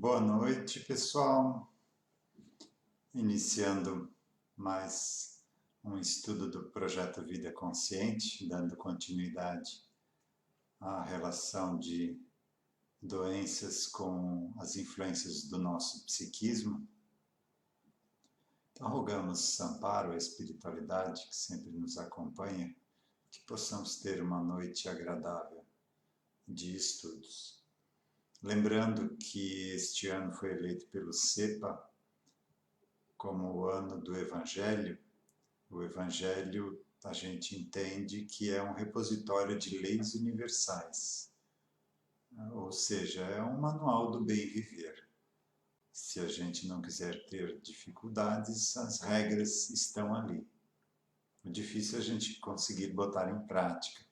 Boa noite, pessoal. Iniciando mais um estudo do Projeto Vida Consciente, dando continuidade à relação de doenças com as influências do nosso psiquismo. Então, rogamos amparo à espiritualidade que sempre nos acompanha, que possamos ter uma noite agradável de estudos. Lembrando que este ano foi eleito pelo CEPA como o ano do Evangelho. O Evangelho a gente entende que é um repositório de leis universais, ou seja, é um manual do bem viver. Se a gente não quiser ter dificuldades, as regras estão ali. O difícil é a gente conseguir botar em prática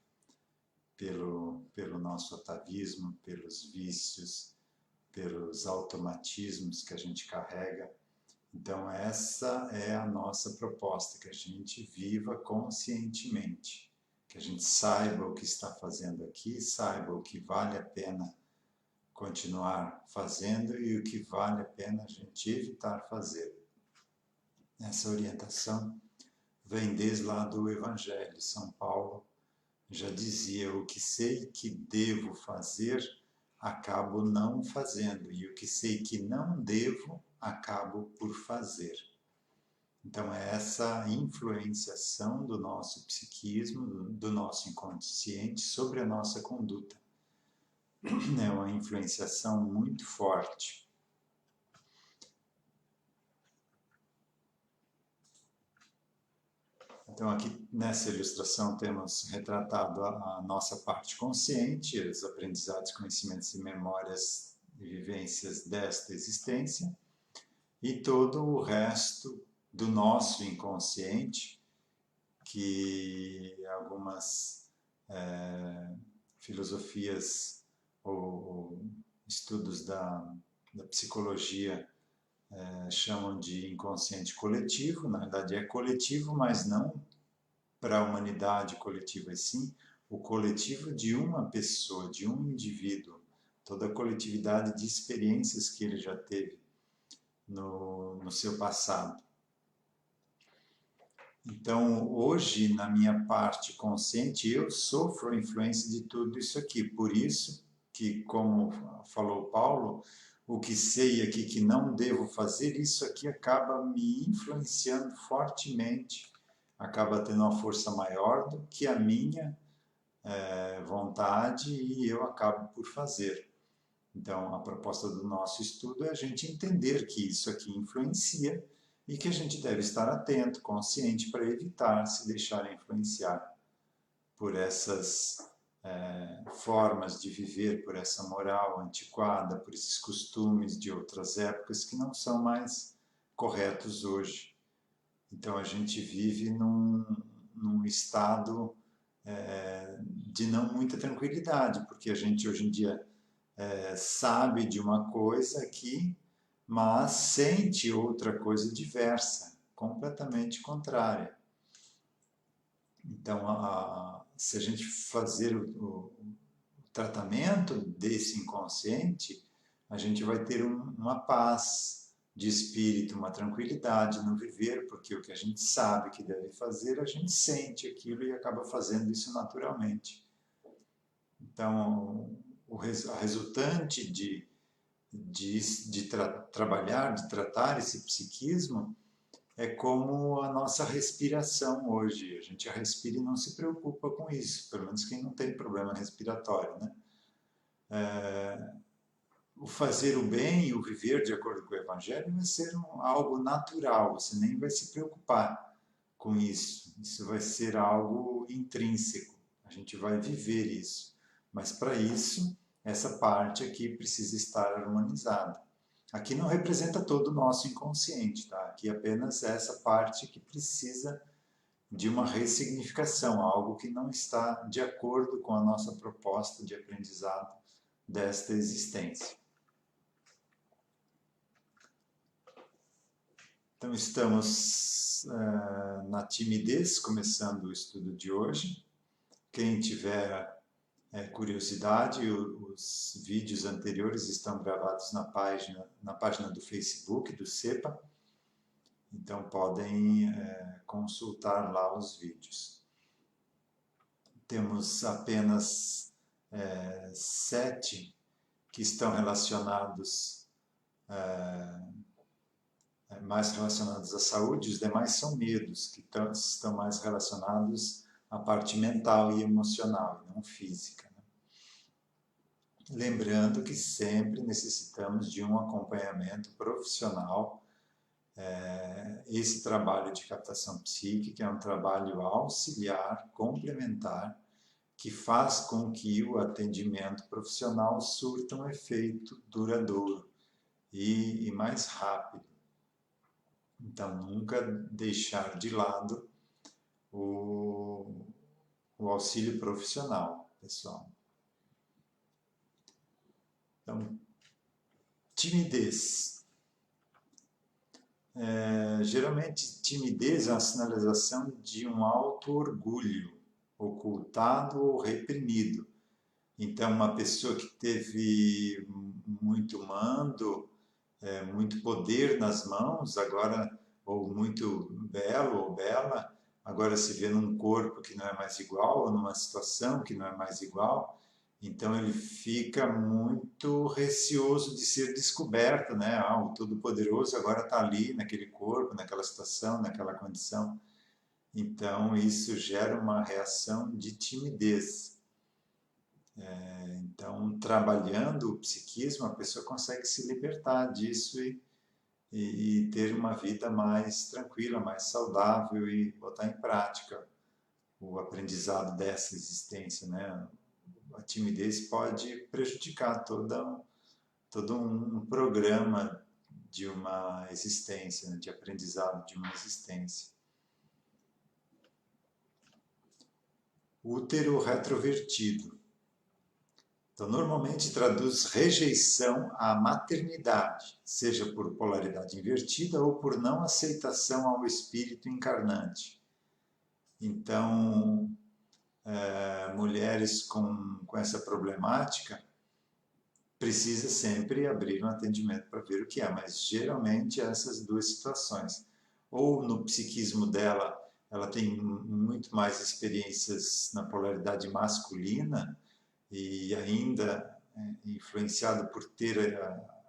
pelo nosso atavismo, pelos vícios, pelos automatismos que a gente carrega. Então, essa é a nossa proposta, que a gente viva conscientemente, que a gente saiba o que está fazendo aqui, saiba o que vale a pena continuar fazendo e o que vale a pena a gente evitar fazer. Essa orientação vem desde lá do Evangelho. São Paulo já dizia: o que sei que devo fazer, acabo não fazendo, e o que sei que não devo, acabo por fazer. Então, é essa influenciação do nosso psiquismo, do nosso inconsciente sobre a nossa conduta. É uma influenciação muito forte. Então, aqui nessa ilustração temos retratado a nossa parte consciente, os aprendizados, conhecimentos e memórias e vivências desta existência, e todo o resto do nosso inconsciente, que algumas filosofias ou estudos da psicologia chamam de inconsciente coletivo. Na verdade é coletivo, mas não para a humanidade coletiva, e sim o coletivo de uma pessoa, de um indivíduo, toda a coletividade de experiências que ele já teve no seu passado. Então, hoje, na minha parte consciente, eu sofro a influência de tudo isso aqui. Por isso que, como falou Paulo, o que sei aqui que não devo fazer, isso aqui acaba me influenciando fortemente, acaba tendo uma força maior do que a minha vontade, e eu acabo por fazer. Então, a proposta do nosso estudo é a gente entender que isso aqui influencia e que a gente deve estar atento, consciente, para evitar se deixar influenciar por essas formas de viver, por essa moral antiquada, por esses costumes de outras épocas que não são mais corretos hoje. Então, a gente vive num estado de não muita tranquilidade, porque a gente hoje em dia sabe de uma coisa aqui, mas sente outra coisa diversa, completamente contrária. Então, se a gente fazer o tratamento desse inconsciente, a gente vai ter uma paz de espírito, uma tranquilidade no viver, porque o que a gente sabe que deve fazer, a gente sente aquilo e acaba fazendo isso naturalmente. Então, a resultante de trabalhar, de tratar esse psiquismo, é como a nossa respiração hoje. A gente respira e não se preocupa com isso, pelo menos quem não tem problema respiratório, né? O fazer o bem e o viver de acordo com o Evangelho vai ser algo natural, você nem vai se preocupar com isso. Isso vai ser algo intrínseco, a gente vai viver isso. Mas para isso, essa parte aqui precisa estar harmonizada. Aqui não representa todo o nosso inconsciente, tá? Aqui apenas essa parte que precisa de uma ressignificação, algo que não está de acordo com a nossa proposta de aprendizado desta existência. Então, estamos na timidez, começando o estudo de hoje. Quem tiver curiosidade, os vídeos anteriores estão gravados na página do Facebook do CEPA, então podem consultar lá os vídeos. Temos apenas 7 que estão relacionados, mais relacionados à saúde, os demais são medos, que estão mais relacionados à parte mental e emocional, não física. Né? Lembrando que sempre necessitamos de um acompanhamento profissional. Esse trabalho de captação psíquica é um trabalho auxiliar, complementar, que faz com que o atendimento profissional surta um efeito duradouro e mais rápido. Então, nunca deixar de lado o auxílio profissional, pessoal. Então, timidez. Geralmente, timidez é uma sinalização de um alto orgulho, ocultado ou reprimido. Então, uma pessoa que teve muito mando, muito poder nas mãos, agora, ou muito belo ou bela, agora se vê num corpo que não é mais igual, ou numa situação que não é mais igual, então ele fica muito receoso de ser descoberto, né? O Todo-Poderoso agora está ali, naquele corpo, naquela situação, naquela condição. Então isso gera uma reação de timidez. Então, trabalhando o psiquismo, a pessoa consegue se libertar disso e ter uma vida mais tranquila, mais saudável e botar em prática o aprendizado dessa existência, né? A timidez pode prejudicar todo um programa de uma existência, né? De aprendizado de uma existência. Útero retrovertido. Então, normalmente traduz rejeição à maternidade, seja por polaridade invertida ou por não aceitação ao espírito encarnante. Então, mulheres com essa problemática precisa sempre abrir um atendimento para ver o que é, mas geralmente essas duas situações. Ou no psiquismo dela, ela tem muito mais experiências na polaridade masculina, e ainda influenciado por ter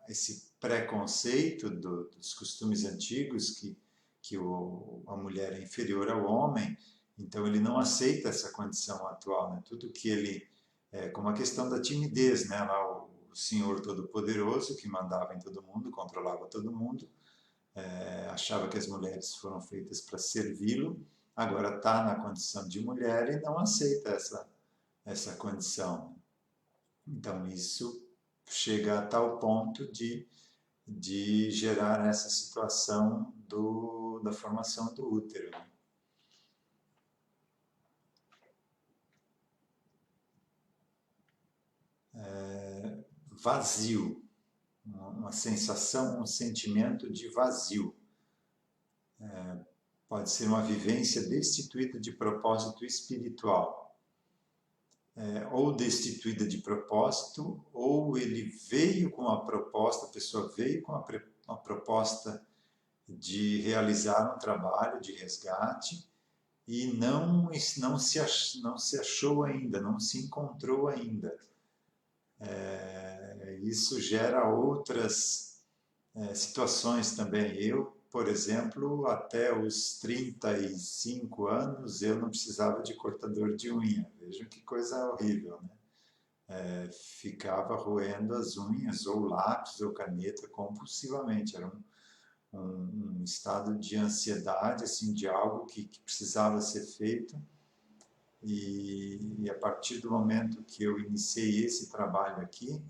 esse preconceito dos costumes antigos que a mulher é inferior ao homem, então ele não aceita essa condição atual, né? Tudo que ele, como a questão da timidez, né? Lá o Senhor Todo-Poderoso que mandava em todo mundo, controlava todo mundo, achava que as mulheres foram feitas para servi-lo, agora está na condição de mulher e não aceita essa condição. Então, isso chega a tal ponto de gerar essa situação da formação do útero. Vazio, uma sensação, um sentimento de vazio. Pode ser uma vivência destituída de propósito espiritual. Ou destituída de propósito, ou ele veio com a proposta, a pessoa veio com a proposta de realizar um trabalho de resgate e não se achou ainda, não se encontrou ainda. Isso gera outras situações também. Eu, por exemplo, até os 35 anos, eu não precisava de cortador de unha. Vejam que coisa horrível, né? Ficava roendo as unhas, ou lápis, ou caneta, compulsivamente. Era um estado de ansiedade, assim, de algo que precisava ser feito. E a partir do momento que eu iniciei esse trabalho aqui,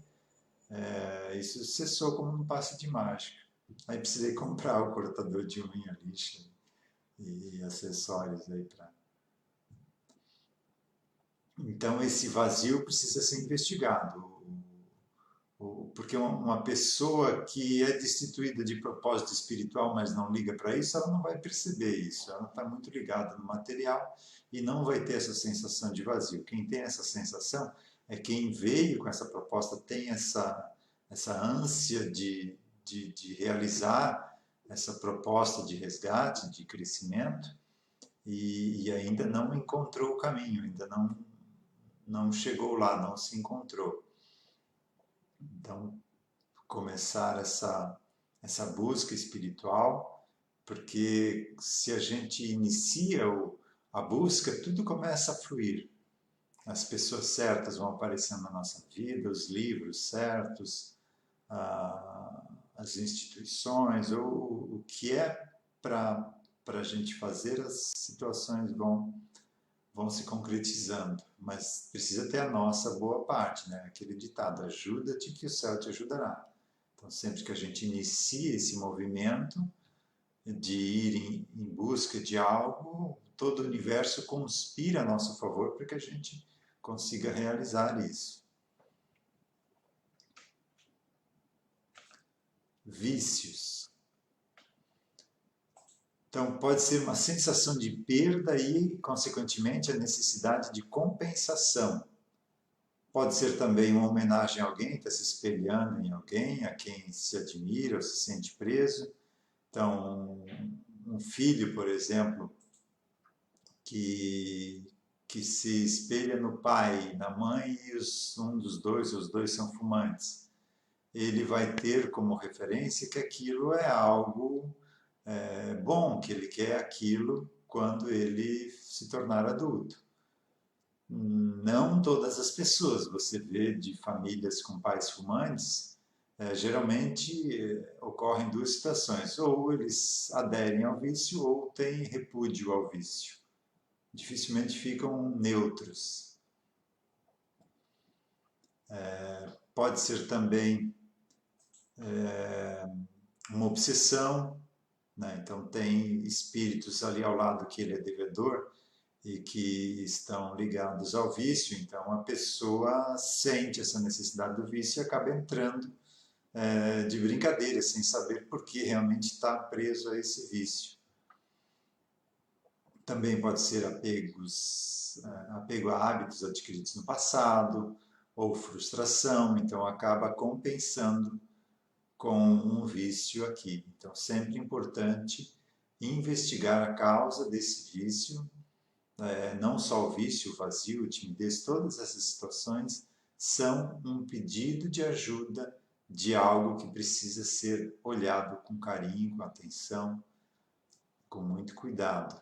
isso cessou como um passe de mágica. Aí precisei comprar o cortador de unha, lixa e acessórios aí para... Então esse vazio precisa ser investigado, porque uma pessoa que é destituída de propósito espiritual, mas não liga para isso, ela não vai perceber isso, ela está muito ligada no material e não vai ter essa sensação de vazio. Quem tem essa sensação é quem veio com essa proposta, tem essa ânsia de realizar essa proposta de resgate, de crescimento, e ainda não encontrou o caminho, ainda não chegou lá, não se encontrou. Então, começar essa busca espiritual, porque se a gente inicia a busca, tudo começa a fluir. As pessoas certas vão aparecendo na nossa vida, os livros certos, as instituições, ou o que é para a gente fazer, as situações vão se concretizando. Mas precisa ter a nossa boa parte, né? Aquele ditado, ajuda-te que o céu te ajudará. Então, sempre que a gente inicia esse movimento de ir em busca de algo, todo o universo conspira a nosso favor para que a gente consiga realizar isso. Vícios. Então, pode ser uma sensação de perda e, consequentemente, a necessidade de compensação. Pode ser também uma homenagem a alguém, está se espelhando em alguém, a quem se admira ou se sente preso. Então, um filho, por exemplo, que se espelha no pai, na mãe, e um dos dois, os dois são fumantes. Ele vai ter como referência que aquilo é algo bom, que ele quer aquilo quando ele se tornar adulto. Não todas as pessoas, você vê de famílias com pais fumantes, geralmente ocorrem duas situações, ou eles aderem ao vício ou têm repúdio ao vício. Dificilmente ficam neutros. Pode ser também uma obsessão, né? Então tem espíritos ali ao lado que ele é devedor e que estão ligados ao vício, então a pessoa sente essa necessidade do vício e acaba entrando de brincadeira, sem saber por que realmente está preso a esse vício. Também pode ser apego a hábitos adquiridos no passado, ou frustração, então acaba compensando com um vício aqui. Então, sempre importante investigar a causa desse vício, não só o vício, o vazio, a timidez, todas essas situações são um pedido de ajuda de algo que precisa ser olhado com carinho, com atenção, com muito cuidado,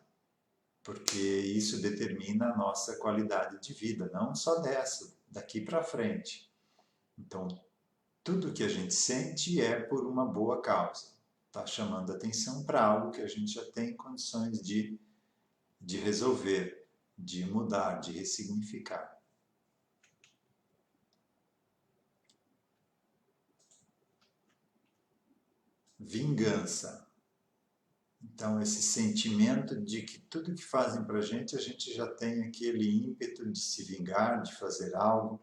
porque isso determina a nossa qualidade de vida, não só daqui para frente. Então, tudo que a gente sente é por uma boa causa. Está chamando atenção para algo que a gente já tem condições de resolver, de mudar, de ressignificar. Vingança. Então, esse sentimento de que tudo que fazem para a gente já tem aquele ímpeto de se vingar, de fazer algo.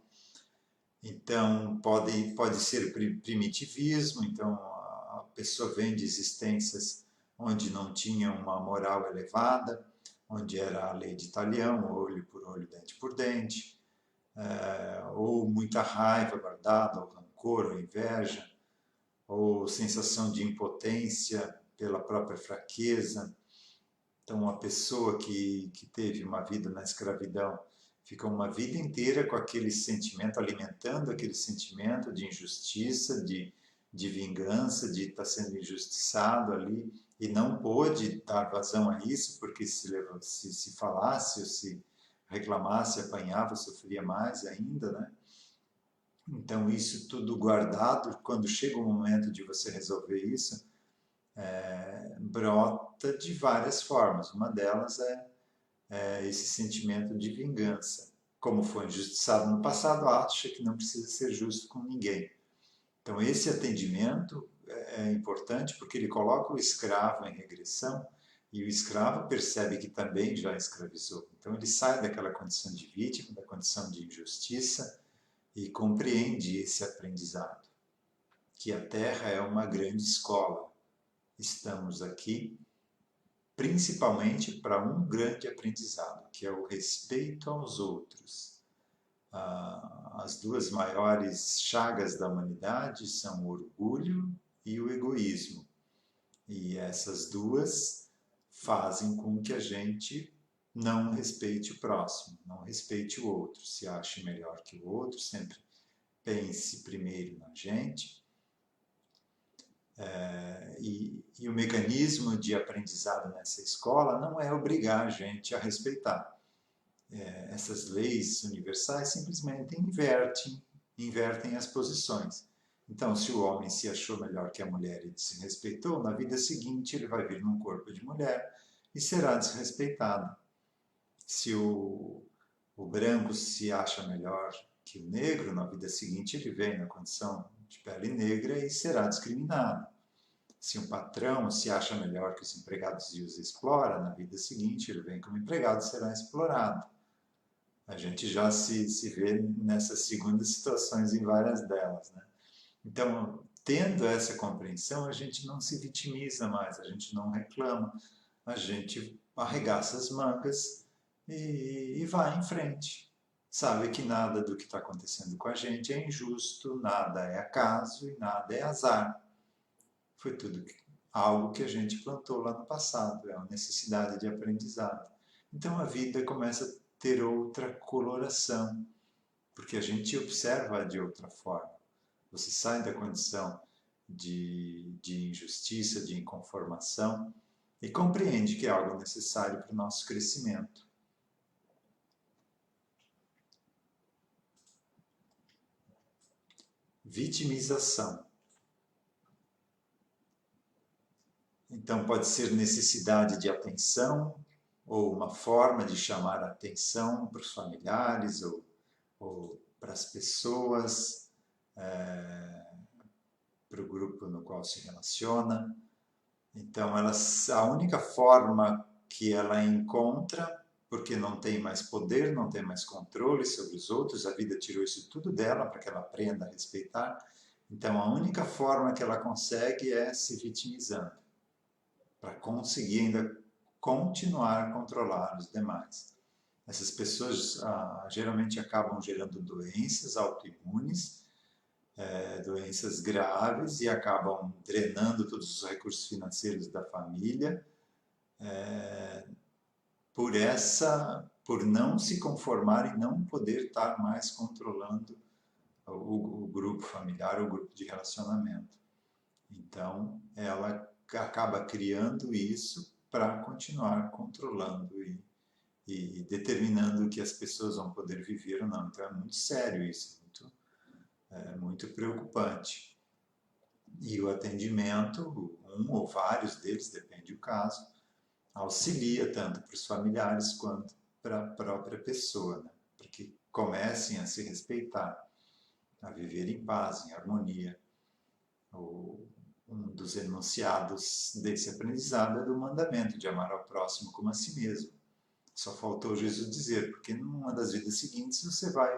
Então, pode ser primitivismo, então a pessoa vem de existências onde não tinha uma moral elevada, onde era a lei de talião, olho por olho, dente por dente, ou muita raiva guardada, ou rancor, ou inveja, ou sensação de impotência pela própria fraqueza. Então, uma pessoa que teve uma vida na escravidão fica uma vida inteira com aquele sentimento, alimentando aquele sentimento de injustiça, de vingança, de estar sendo injustiçado ali, e não pôde dar vazão a isso, porque se falasse ou se reclamasse, apanhava, sofria mais ainda, né? Então, isso tudo guardado, quando chega o momento de você resolver isso, brota de várias formas. Uma delas é esse sentimento de vingança. Como foi injustiçado no passado, acha que não precisa ser justo com ninguém. Então, esse atendimento é importante porque ele coloca o escravo em regressão e o escravo percebe que também já escravizou. Então, ele sai daquela condição de vítima, da condição de injustiça e compreende esse aprendizado, que a Terra é uma grande escola. Estamos aqui principalmente para um grande aprendizado, que é o respeito aos outros. as duas maiores chagas da humanidade são o orgulho e o egoísmo. E essas duas fazem com que a gente não respeite o próximo, não respeite o outro, se ache melhor que o outro, sempre pense primeiro na gente. E o mecanismo de aprendizado nessa escola não é obrigar a gente a respeitar. Essas leis universais simplesmente invertem as posições. Então, se o homem se achou melhor que a mulher e desrespeitou, na vida seguinte ele vai vir num corpo de mulher e será desrespeitado. Se o branco se acha melhor que o negro, na vida seguinte ele vem na condição de pele negra e será discriminado. Se um patrão se acha melhor que os empregados e os explora, na vida seguinte ele vem como empregado e será explorado. A gente já se vê nessas segundas situações em várias delas, né? Então, tendo essa compreensão, a gente não se vitimiza mais, a gente não reclama, a gente arregaça as mangas e vai em frente. Sabe que nada do que está acontecendo com a gente é injusto, nada é acaso e nada é azar. Foi tudo algo que a gente plantou lá no passado, é uma necessidade de aprendizado. Então a vida começa a ter outra coloração, porque a gente observa de outra forma. Você sai da condição de injustiça, de inconformação e compreende que é algo necessário para o nosso crescimento. Vitimização. Então pode ser necessidade de atenção ou uma forma de chamar a atenção para os familiares ou para as pessoas, para o grupo no qual se relaciona. Então, a única forma que ela encontra, porque não tem mais poder, não tem mais controle sobre os outros, a vida tirou isso tudo dela para que ela aprenda a respeitar. Então, a única forma que ela consegue é se vitimizando, para conseguir ainda continuar a controlar os demais. Essas pessoas geralmente acabam gerando doenças autoimunes, doenças graves e acabam drenando todos os recursos financeiros da família por não se conformar e não poder estar mais controlando o grupo familiar, o grupo de relacionamento. Então, ela acaba criando isso para continuar controlando e determinando o que as pessoas vão poder viver ou não. Então, é muito sério isso, muito preocupante. E o atendimento, um ou vários deles, depende do caso, auxilia tanto para os familiares quanto para a própria pessoa, né? Para que comecem a se respeitar, a viver em paz, em harmonia. Um dos enunciados desse aprendizado é do mandamento de amar ao próximo como a si mesmo. Só faltou Jesus dizer, porque numa das vidas seguintes você vai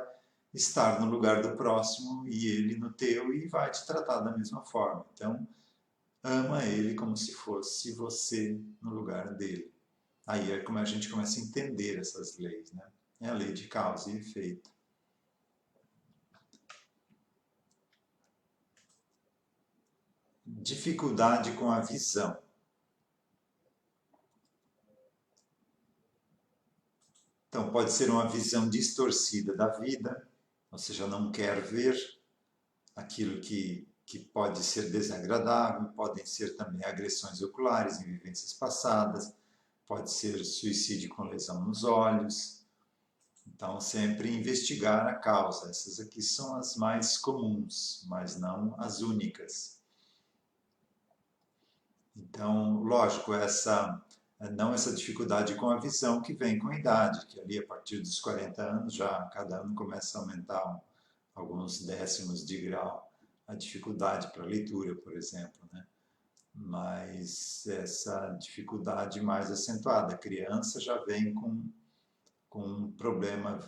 estar no lugar do próximo e ele no teu e vai te tratar da mesma forma. Então, ama ele como se fosse você no lugar dele. Aí é como a gente começa a entender essas leis, né? É a lei de causa e efeito. Dificuldade com a visão. Então, pode ser uma visão distorcida da vida, ou seja, não quer ver aquilo que pode ser desagradável, podem ser também agressões oculares em vivências passadas, pode ser suicídio com lesão nos olhos. Então, sempre investigar a causa. Essas aqui são as mais comuns, mas não as únicas. Então, lógico, não essa dificuldade com a visão que vem com a idade, que ali a partir dos 40 anos já cada ano começa a aumentar alguns décimos de grau a dificuldade para a leitura, por exemplo, né? Mas essa dificuldade mais acentuada, a criança já vem com um problema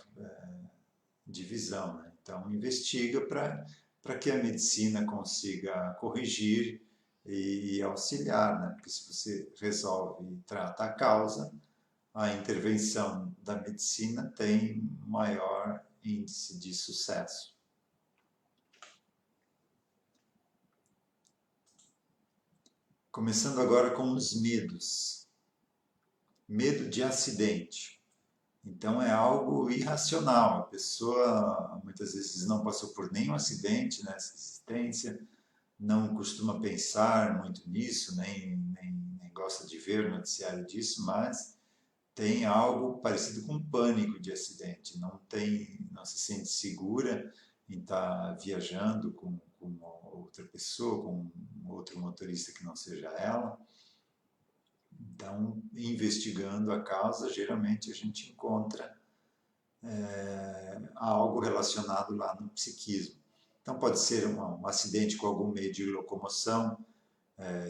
de visão, né? Então investiga para que a medicina consiga corrigir e auxiliar, né? Porque se você resolve e trata a causa, a intervenção da medicina tem maior índice de sucesso. Começando agora com os medos. Medo de acidente. Então é algo irracional. A pessoa muitas vezes não passou por nenhum acidente nessa existência, não costuma pensar muito nisso, nem gosta de ver noticiário disso, mas tem algo parecido com pânico de acidente. Não se sente segura em estar viajando com outra pessoa, com outro motorista que não seja ela. Então, investigando a causa, geralmente a gente encontra algo relacionado lá no psiquismo. Então, pode ser um acidente com algum meio de locomoção,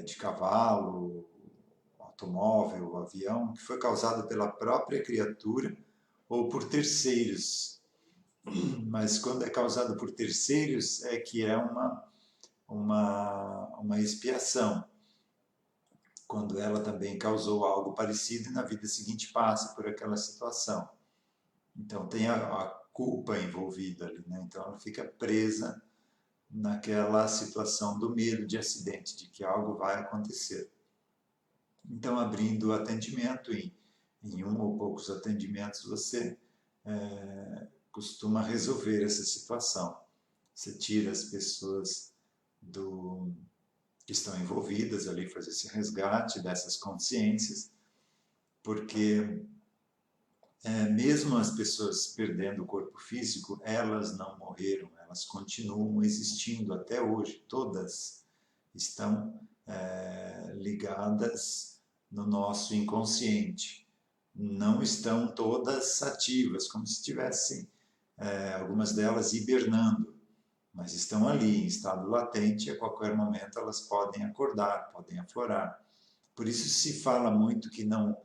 de cavalo, automóvel, avião, que foi causado pela própria criatura ou por terceiros. Mas quando é causado por terceiros, é que é uma expiação. Quando ela também causou algo parecido e na vida seguinte passa por aquela situação. Então tem a culpa envolvida ali, né? Então ela fica presa naquela situação do medo de acidente, de que algo vai acontecer. Então, abrindo o atendimento, em um ou poucos atendimentos, você costuma resolver essa situação. Você tira as pessoas que estão envolvidas ali, faz esse resgate dessas consciências, porque mesmo as pessoas perdendo o corpo físico, elas não morreram, elas continuam existindo até hoje, todas estão ligadas no nosso inconsciente. Não estão todas ativas, como se estivessem, algumas delas hibernando, mas estão ali em estado latente e a qualquer momento elas podem acordar, podem aflorar. Por isso se fala muito que não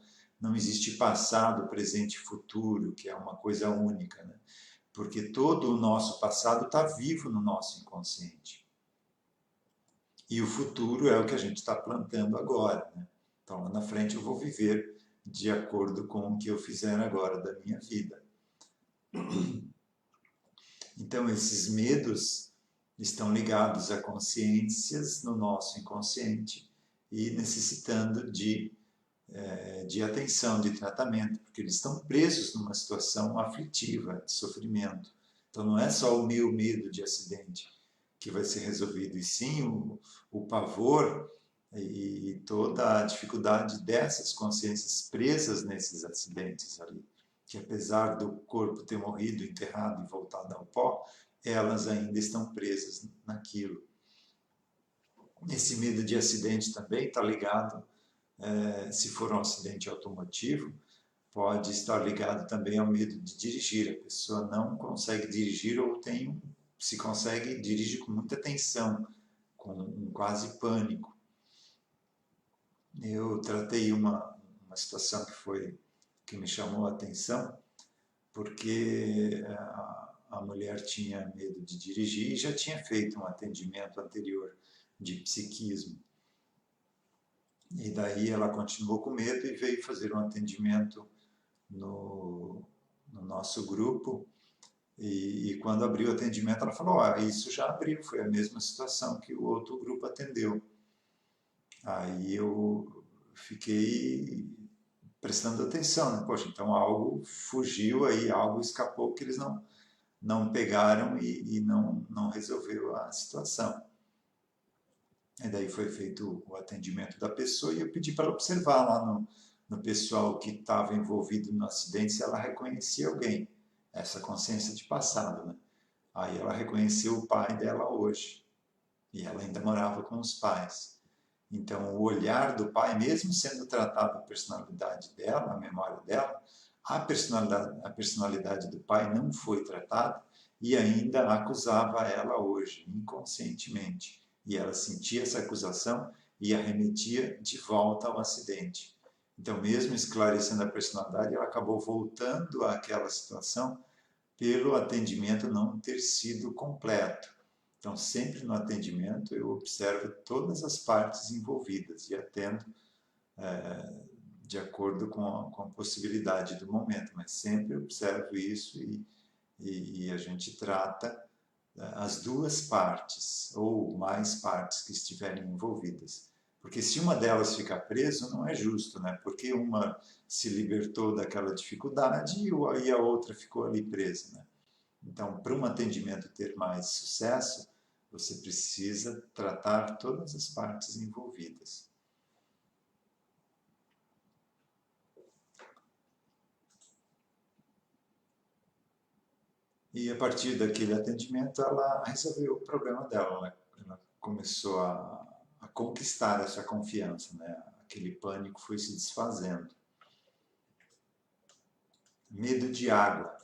existe passado, presente e futuro, que é uma coisa única, né? Porque todo o nosso passado está vivo no nosso inconsciente. E o futuro é o que a gente está plantando agora, né? Então lá na frente eu vou viver de acordo com o que eu fizer agora da minha vida. Então esses medos estão ligados a consciências no nosso inconsciente e necessitando de atenção, de tratamento, porque eles estão presos numa situação aflitiva, de sofrimento. Então não é só o meu medo de acidente que vai ser resolvido, e sim o pavor e toda a dificuldade dessas consciências presas nesses acidentes ali, que apesar do corpo ter morrido, enterrado e voltado ao pó, elas ainda estão presas naquilo. Esse medo de acidente também está ligado, se for um acidente automotivo, pode estar ligado também ao medo de dirigir. A pessoa não consegue dirigir ou se consegue, dirige com muita tensão, com um quase pânico. Eu tratei uma situação que me chamou a atenção, porque a mulher tinha medo de dirigir e já tinha feito um atendimento anterior de psiquismo. E daí ela continuou com medo e veio fazer um atendimento no nosso grupo. E quando abriu o atendimento, ela falou: isso já abriu, foi a mesma situação que o outro grupo atendeu. Aí eu fiquei prestando atenção, né? Poxa, então algo fugiu aí, algo escapou que eles não pegaram e não resolveu a situação. E daí foi feito o atendimento da pessoa e eu pedi para ela observar lá no pessoal que estava envolvido no acidente se ela reconhecia alguém, essa consciência de passado, né? Aí ela reconheceu o pai dela hoje e ela ainda morava com os pais. Então o olhar do pai, mesmo sendo tratado a personalidade dela, a memória dela, a personalidade do pai não foi tratada e ainda acusava ela hoje, inconscientemente. E ela sentia essa acusação e a remetia de volta ao acidente. Então, mesmo esclarecendo a personalidade, ela acabou voltando àquela situação pelo atendimento não ter sido completo. Então, sempre no atendimento, eu observo todas as partes envolvidas e atendo de acordo com a possibilidade do momento, mas sempre observo isso e a gente trata as duas partes, ou mais partes que estiverem envolvidas. Porque se uma delas ficar presa, não é justo, né? Porque uma se libertou daquela dificuldade e a outra ficou ali presa, né? Então, para um atendimento ter mais sucesso, você precisa tratar todas as partes envolvidas. E a partir daquele atendimento, ela resolveu o problema dela. Ela começou a conquistar essa confiança, né? Aquele pânico foi se desfazendo. Medo de água.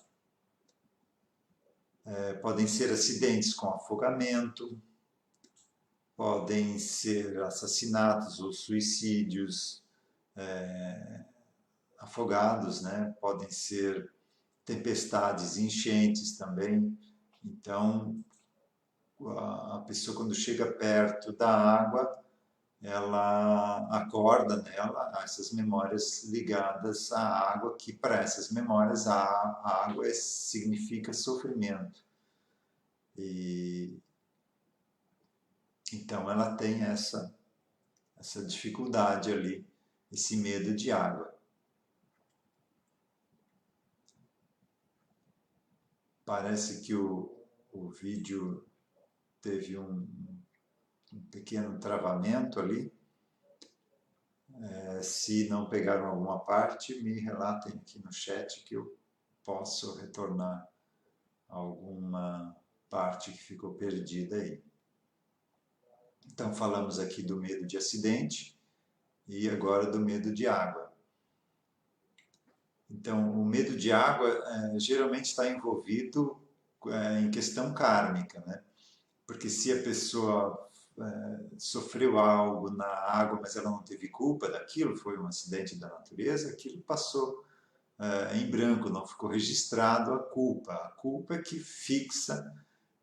Podem ser acidentes com afogamento, podem ser assassinatos ou suicídios afogados, né? Podem ser tempestades, enchentes também. Então, a pessoa quando chega perto da água, ela acorda nela essas memórias ligadas à água, que para essas memórias a água significa sofrimento. E então ela tem essa dificuldade ali, esse medo de água. Parece que o vídeo teve um pequeno travamento ali. Se não pegaram alguma parte, me relatem aqui no chat que eu posso retornar alguma parte que ficou perdida aí. Então, falamos aqui do medo de acidente e agora do medo de água. Então, o medo de água geralmente está envolvido em questão kármica, né? Porque se a pessoa sofreu algo na água, mas ela não teve culpa daquilo, foi um acidente da natureza, aquilo passou em branco, não ficou registrado a culpa. A culpa é que fixa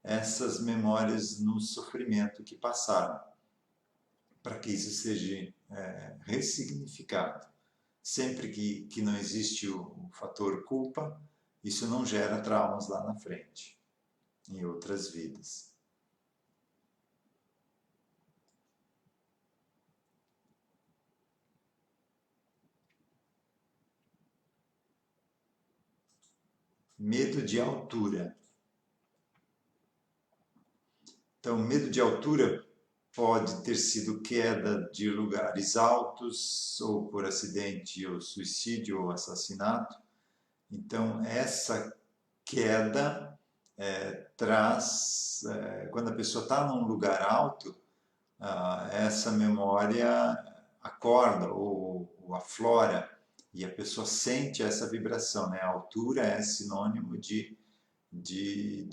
essas memórias no sofrimento que passaram, para que isso seja ressignificado. Sempre que não existe o fator culpa, isso não gera traumas lá na frente, em outras vidas. Medo de altura. Então, medo de altura pode ter sido queda de lugares altos, ou por acidente, ou suicídio, ou assassinato. Então, essa queda traz, quando a pessoa está num lugar alto, essa memória acorda ou aflora e a pessoa sente essa vibração, né? A altura é sinônimo de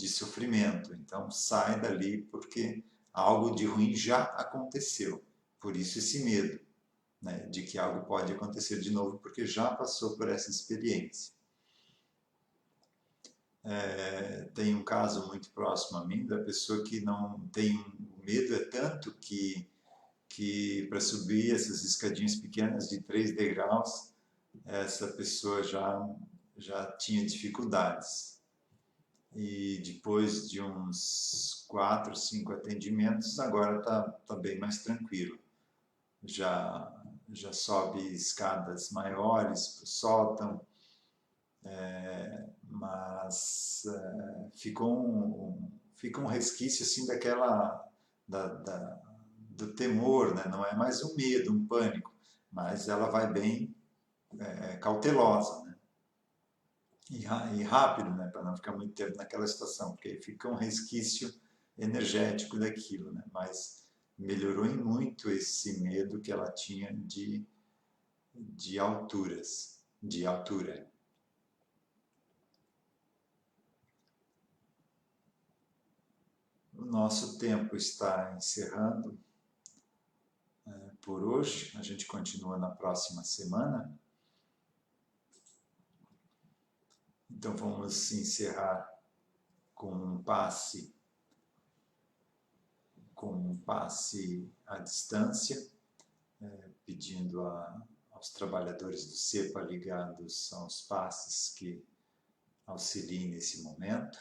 sofrimento, então sai dali porque algo de ruim já aconteceu, por isso esse medo, né? De que algo pode acontecer de novo porque já passou por essa experiência. Tem um caso muito próximo a mim da pessoa que não tem, o medo é tanto que para subir essas escadinhas pequenas de 3 degraus, essa pessoa já tinha dificuldades. E depois de uns 4, 5 atendimentos, agora tá bem mais tranquilo. Já sobe escadas maiores para o sótão, mas fica um resquício assim do temor, né? Não é mais um medo, um pânico, mas ela vai bem cautelosa, né? E rápido, né? Para não ficar muito tempo naquela situação, porque fica um resquício energético daquilo, né? Mas melhorou em muito esse medo que ela tinha de alturas, de altura. O nosso tempo está encerrando por hoje. A gente continua na próxima semana. Então vamos encerrar com um passe à distância, pedindo aos trabalhadores do CEPA ligados aos passes que auxiliem nesse momento.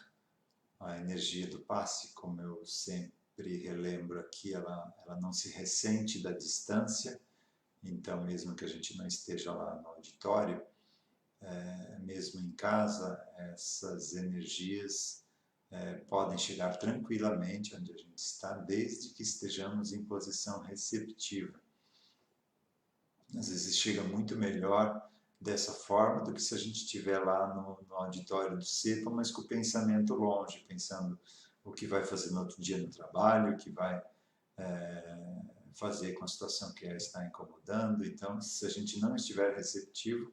A energia do passe, como eu sempre relembro aqui, ela não se ressente da distância, então mesmo que a gente não esteja lá no auditório, mesmo em casa, essas energias podem chegar tranquilamente onde a gente está, desde que estejamos em posição receptiva. Às vezes chega muito melhor dessa forma do que se a gente estiver lá no auditório do CEPA, mas com o pensamento longe, pensando o que vai fazer no outro dia no trabalho, o que vai fazer com a situação que está incomodando. Então, se a gente não estiver receptivo,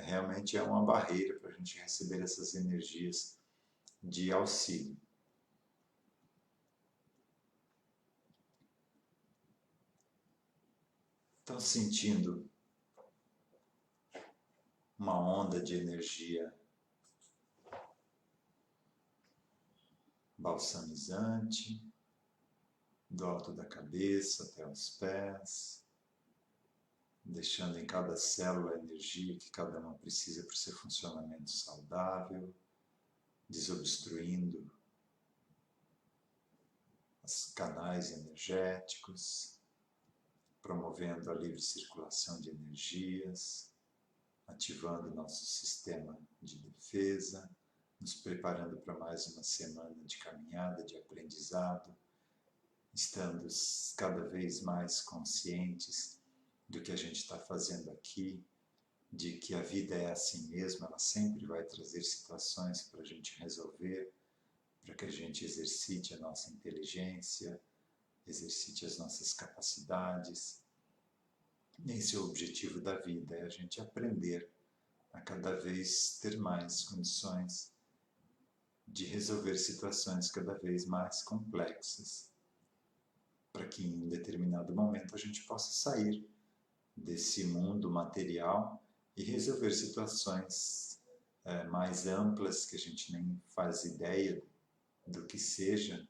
realmente é uma barreira para a gente receber essas energias de auxílio. Então, sentindo uma onda de energia balsamizante, do alto da cabeça até os pés, deixando em cada célula a energia que cada uma precisa para o seu funcionamento saudável, desobstruindo os canais energéticos, promovendo a livre circulação de energias, ativando nosso sistema de defesa, nos preparando para mais uma semana de caminhada, de aprendizado, estando cada vez mais conscientes do que a gente está fazendo aqui, de que a vida é assim mesmo, ela sempre vai trazer situações para a gente resolver, para que a gente exercite a nossa inteligência, exercite as nossas capacidades. Esse é o objetivo da vida, é a gente aprender a cada vez ter mais condições de resolver situações cada vez mais complexas, para que em um determinado momento a gente possa sair desse mundo material e resolver situações mais amplas que a gente nem faz ideia do que seja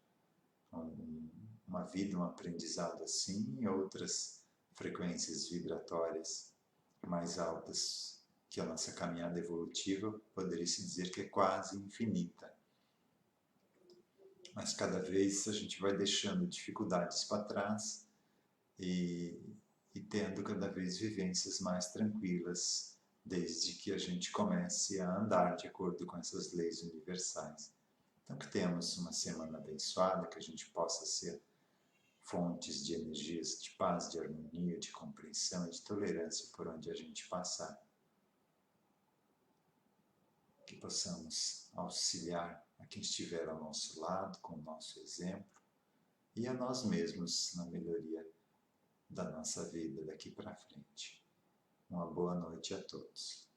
uma vida, um aprendizado assim, e outras frequências vibratórias mais altas que a nossa caminhada evolutiva poderia se dizer que é quase infinita. Mas cada vez a gente vai deixando dificuldades para trás e tendo cada vez vivências mais tranquilas, desde que a gente comece a andar de acordo com essas leis universais. Então, que tenhamos uma semana abençoada, que a gente possa ser fontes de energias de paz, de harmonia, de compreensão e de tolerância por onde a gente passar. Que possamos auxiliar a quem estiver ao nosso lado, com o nosso exemplo, e a nós mesmos na melhoria da nossa vida daqui para frente. Uma boa noite a todos.